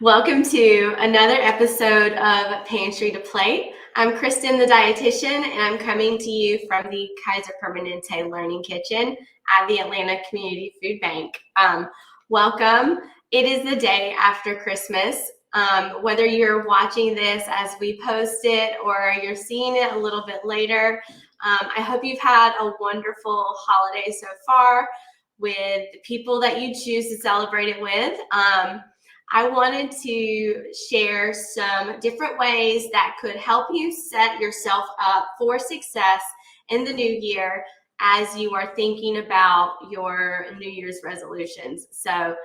Welcome to another episode of Pantry to Plate. I'm Kristen, the dietitian, and I'm coming to you from the Kaiser Permanente Learning Kitchen at the Atlanta Community Food Bank. Welcome. It is the day after Christmas. Whether you're watching this as we post it or you're seeing it a little bit later, I hope you've had a wonderful holiday so far with the people that you choose to celebrate it with. I wanted to share some different ways that could help you set yourself up for success in the new year as you are thinking about your New Year's resolutions. So,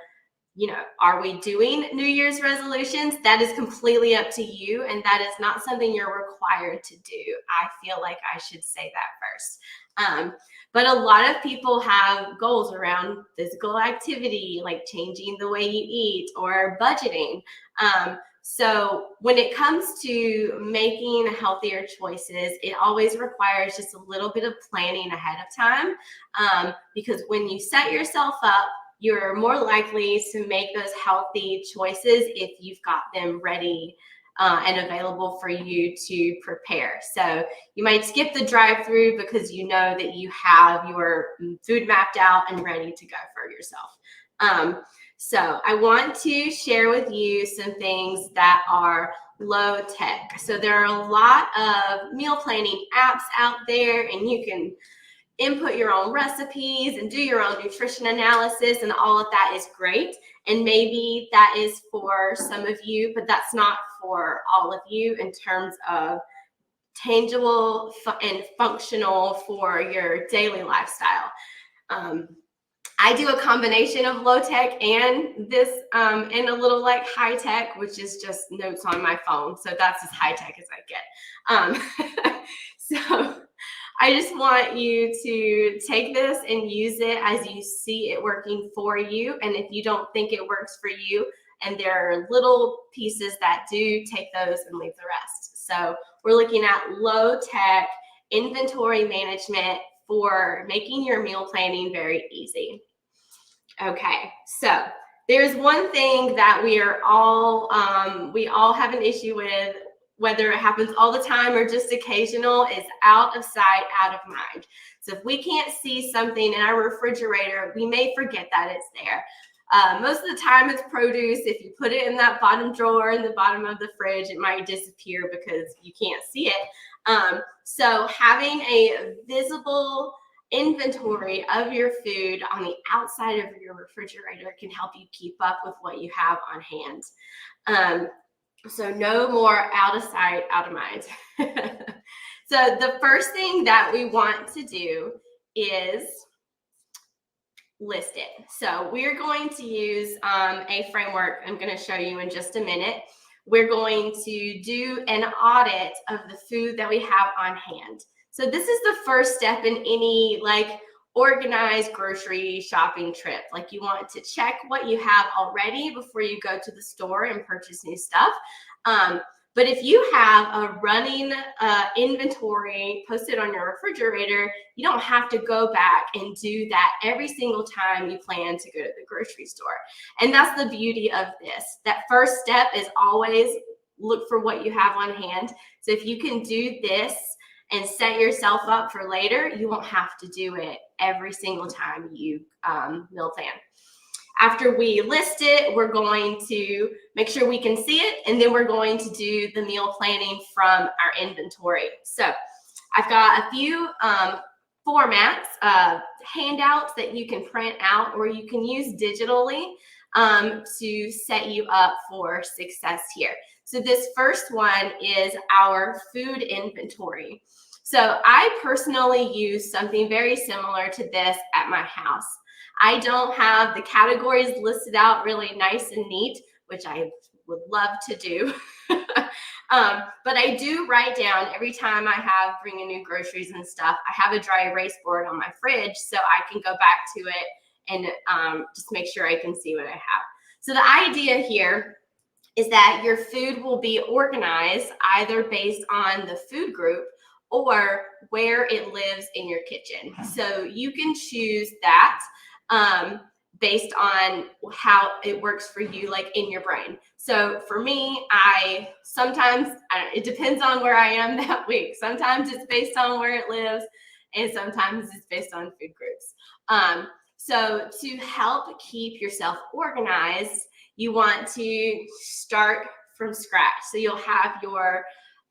are we doing New Year's resolutions? That is completely up to you, and that is not something you're required to do. I feel like I should say that first. But a lot of people have goals around physical activity, like changing the way you eat or budgeting. So when it comes to making healthier choices, it always requires just a little bit of planning ahead of time, because when you set yourself up, you're more likely to make those healthy choices if you've got them ready and available for you to prepare. So you might skip the drive-through because you know that you have your food mapped out and ready to go for yourself. So I want to share with you some things that are low tech. So there are a lot of meal planning apps out there, and you can input your own recipes and do your own nutrition analysis, and all of that is great. And maybe that is for some of you, but that's not for all of you in terms of tangible and functional for your daily lifestyle. I do a combination of low tech and this, and a little like high tech, which is just notes on my phone. So that's as high tech as I get. So I just want you to take this and use it as you see it working for you. And if you don't think it works for you, and there are little pieces that do, take those and leave the rest. So we're looking at low tech inventory management for making your meal planning very easy. Okay, so there's one thing that we all have an issue with, whether it happens all the time or just occasional, is out of sight, out of mind. So if we can't see something in our refrigerator, we may forget that it's there. Most of the time it's produce. If you put it in that bottom drawer in the bottom of the fridge, it might disappear because you can't see it. So having a visible inventory of your food on the outside of your refrigerator can help you keep up with what you have on hand. So no more out of sight, out of mind. So the first thing that we want to do is list it. So we're going to use a framework I'm going to show you in just a minute. We're going to do an audit of the food that we have on hand. So this is the first step in any organized grocery shopping trip. You want to check what you have already before you go to the store and purchase new stuff. But if you have a running inventory posted on your refrigerator, you don't have to go back and do that every single time you plan to go to the grocery store. And that's the beauty of this. That first step is always look for what you have on hand. So if you can do this and set yourself up for later, you won't have to do it every single time you meal plan. After we list it, we're going to make sure we can see it, and then we're going to do the meal planning from our inventory. So I've got a few formats, handouts that you can print out or you can use digitally to set you up for success here. So this first one is our food inventory. So I personally use something very similar to this at my house. I don't have the categories listed out really nice and neat, which I would love to do. But I do write down every time I bring in new groceries and stuff. I have a dry erase board on my fridge so I can go back to it and just make sure I can see what I have. So the idea here is that your food will be organized either based on the food group or where it lives in your kitchen. So you can choose that. based on how it works for you, like in your brain. So for me, it depends on where I am that week. Sometimes it's based on where it lives, and sometimes it's based on food groups. So to help keep yourself organized, you want to start from scratch. So you'll have your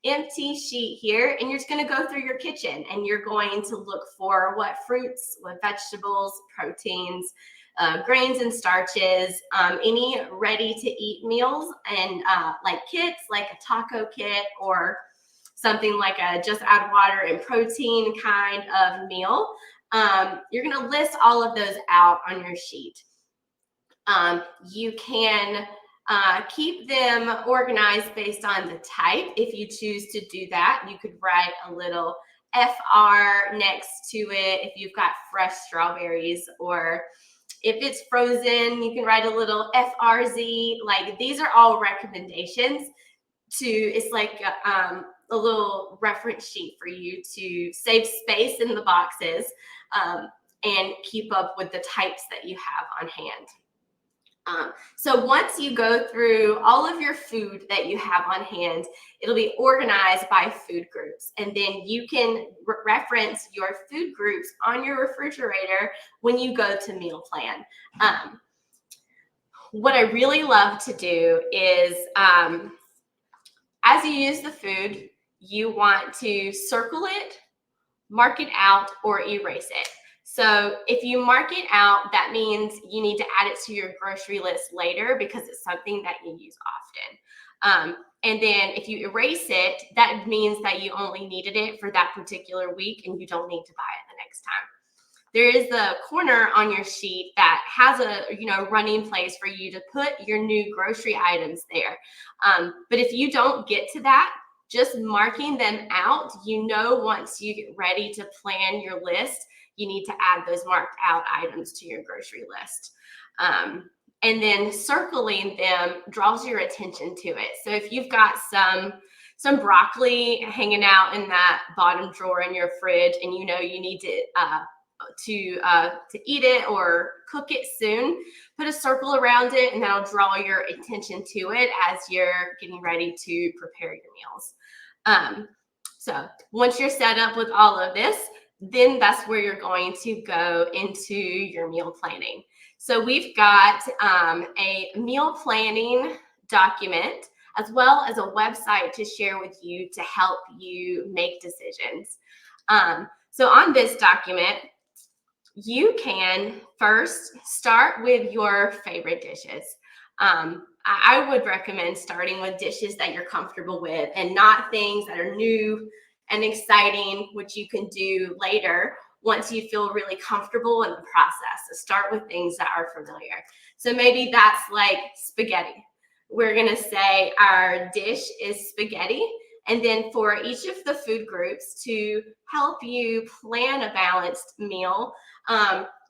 empty sheet here, and you're just going to go through your kitchen, and you're going to look for what fruits, what vegetables, proteins, grains and starches, any ready to eat meals, and like kits, like a taco kit or something like a just add water and protein kind of meal. You're going to list all of those out on your sheet. You can keep them organized based on the type. If you choose to do that, you could write a little FR next to it if you've got fresh strawberries, or if it's frozen, you can write a little FRZ. Like, these are all recommendations it's like a little reference sheet for you to save space in the boxes and keep up with the types that you have on hand. So once you go through all of your food that you have on hand, it'll be organized by food groups. And then you can reference your food groups on your refrigerator when you go to meal plan. What I really love to do is as you use the food, you want to circle it, mark it out, or erase it. So if you mark it out, that means you need to add it to your grocery list later because it's something that you use often. And then if you erase it, that means that you only needed it for that particular week and you don't need to buy it the next time. There is the corner on your sheet that has a running place for you to put your new grocery items there. But if you don't get to that, just marking them out, once you get ready to plan your list, you need to add those marked out items to your grocery list. And then circling them draws your attention to it. So if you've got some broccoli hanging out in that bottom drawer in your fridge, and you need to eat it or cook it soon, put a circle around it, and that'll draw your attention to it as you're getting ready to prepare your meals. So once you're set up with all of this, then that's where you're going to go into your meal planning. So we've got a meal planning document as well as a website to share with you to help you make decisions. So on this document, you can first start with your favorite dishes. I would recommend starting with dishes that you're comfortable with and not things that are new and exciting, which you can do later once you feel really comfortable in the process. So start with things that are familiar. So maybe that's like spaghetti. We're going to say our dish is spaghetti. And then for each of the food groups, to help you plan a balanced meal,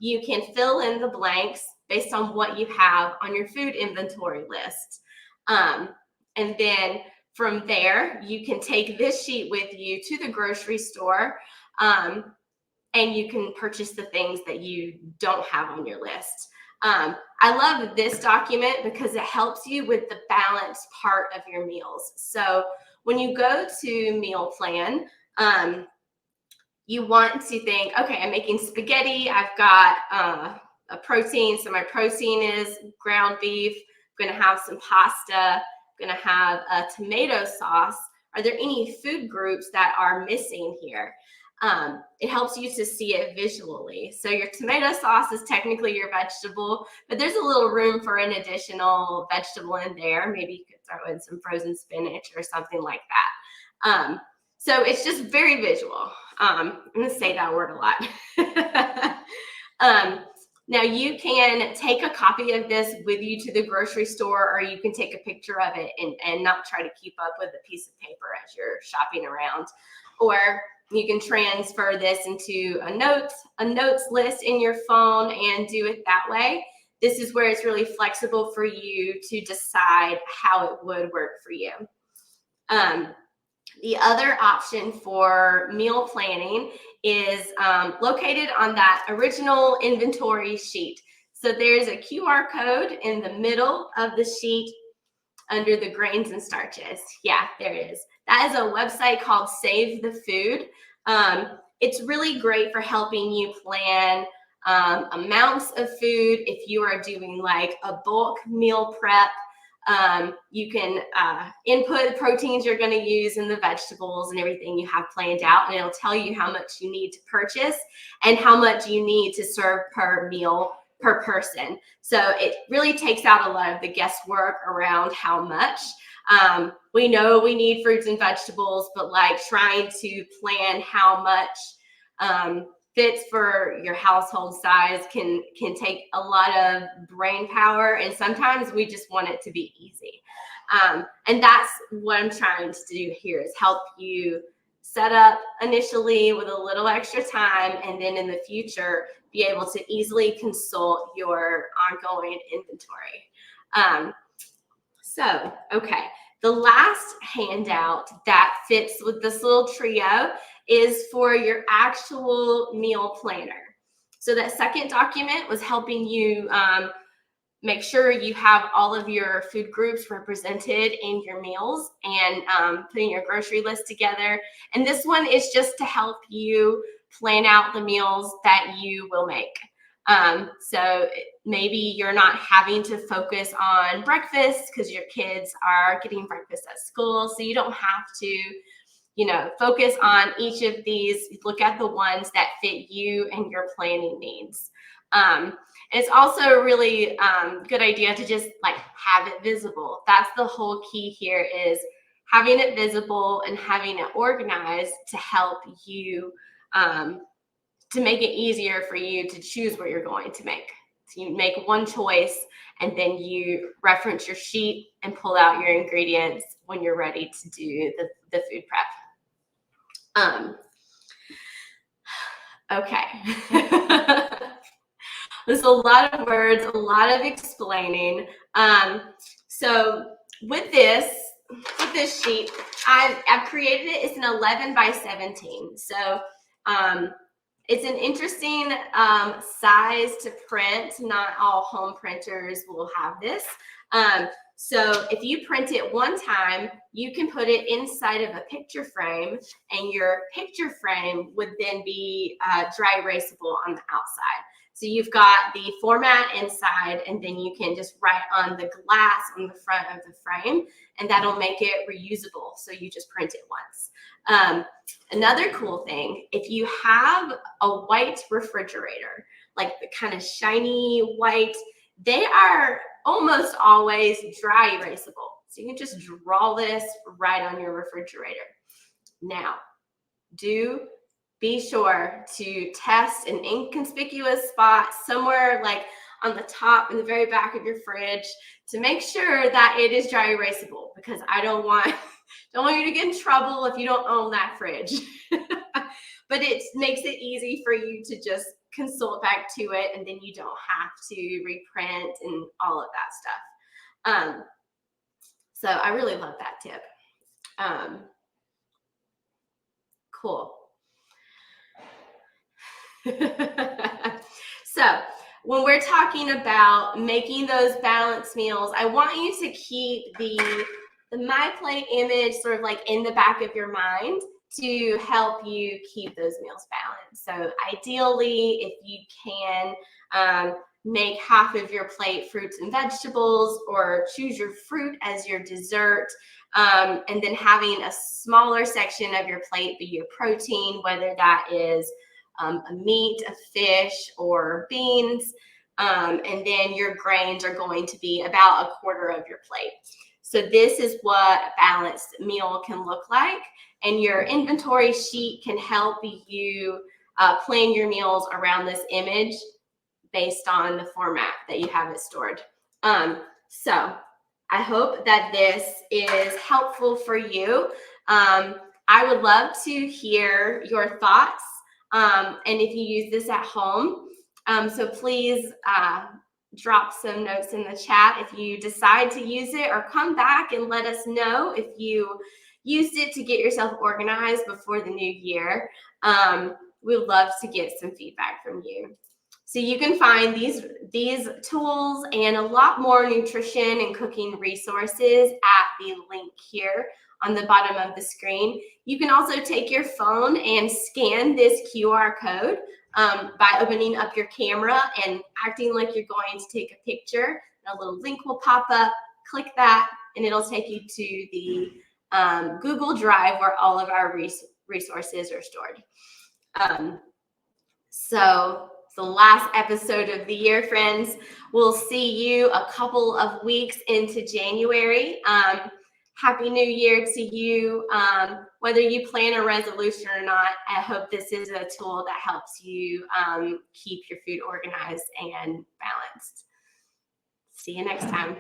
you can fill in the blanks based on what you have on your food inventory list. And then from there, you can take this sheet with you to the grocery store, and you can purchase the things that you don't have on your list. I love this document because it helps you with the balance part of your meals. So when you go to meal plan, you want to think, okay, I'm making spaghetti. I've got a protein. So my protein is ground beef. I'm going to have some pasta. I'm going to have a tomato sauce. Are there any food groups that are missing here? It helps you to see it visually. So your tomato sauce is technically your vegetable, but there's a little room for an additional vegetable in there. Maybe you could throw in some frozen spinach or something like that. So it's just very visual. I'm going to say that word a lot. Now you can take a copy of this with you to the grocery store, or you can take a picture of it and not try to keep up with a piece of paper as you're shopping around. Or you can transfer this into a notes list in your phone and do it that way. This is where it's really flexible for you to decide how it would work for you. The other option for meal planning is located on that original inventory sheet. So there's a QR code in the middle of the sheet under the grains and starches. Yeah, there it is. That is a website called Save the Food. It's really great for helping you plan amounts of food. If you are doing like a bulk meal prep, you can input the proteins you're going to use and the vegetables and everything you have planned out, and it'll tell you how much you need to purchase and how much you need to serve per meal per person. So it really takes out a lot of the guesswork around how much. We know we need fruits and vegetables, but like trying to plan how much fits for your household size can take a lot of brain power, and sometimes we just want it to be easy. And that's what I'm trying to do here, is help you set up initially with a little extra time, and then in the future be able to easily consult your ongoing inventory. Okay, the last handout that fits with this little trio is for your actual meal planner. So that second document was helping you make sure you have all of your food groups represented in your meals and putting your grocery list together. And this one is just to help you plan out the meals that you will make. So maybe you're not having to focus on breakfast because your kids are getting breakfast at school. So you don't have to, focus on each of these. Look at the ones that fit you and your planning needs. And it's also a really good idea to just like have it visible. That's the whole key here, is having it visible and having it organized to help you to make it easier for you to choose what you're going to make. So you make one choice and then you reference your sheet and pull out your ingredients when you're ready to do the food prep. Okay. There's a lot of words, a lot of explaining. So with this sheet, I've created it. It's an 11 by 17. So it's an interesting size to print. Not all home printers will have this. So if you print it one time, you can put it inside of a picture frame, and your picture frame would then be dry erasable on the outside. So you've got the format inside, and then you can just write on the glass on the front of the frame, and that'll make it reusable. So you just print it once. Another cool thing, if you have a white refrigerator, like the kind of shiny white, they are almost always dry erasable. So you can just draw this right on your refrigerator. Now, be sure to test an inconspicuous spot somewhere like on the top in the very back of your fridge to make sure that it is dry erasable, because I don't want you to get in trouble if you don't own that fridge. But it makes it easy for you to just consult back to it, and then you don't have to reprint and all of that stuff. So I really love that tip. Cool. So when we're talking about making those balanced meals, I want you to keep the My Plate image sort of like in the back of your mind to help you keep those meals balanced. So ideally, if you can make half of your plate fruits and vegetables, or choose your fruit as your dessert, and then having a smaller section of your plate be a protein, whether that is a meat, a fish, or beans, and then your grains are going to be about a quarter of your plate. So this is what a balanced meal can look like, and your inventory sheet can help you plan your meals around this image based on the format that you have it stored. So I hope that this is helpful for you. I would love to hear your thoughts, and if you use this at home. So please drop some notes in the chat if you decide to use it, or come back and let us know if you used it to get yourself organized before the new year. We'd love to get some feedback from you. So you can find these tools and a lot more nutrition and cooking resources at the link here on the bottom of the screen. You can also take your phone and scan this QR code by opening up your camera and acting like you're going to take a picture. A little link will pop up, click that, and it'll take you to the Google Drive where all of our resources are stored. So it's the last episode of the year, friends. We'll see you a couple of weeks into January. Happy New Year to you. Whether you plan a resolution or not, I hope this is a tool that helps you keep your food organized and balanced. See you next time.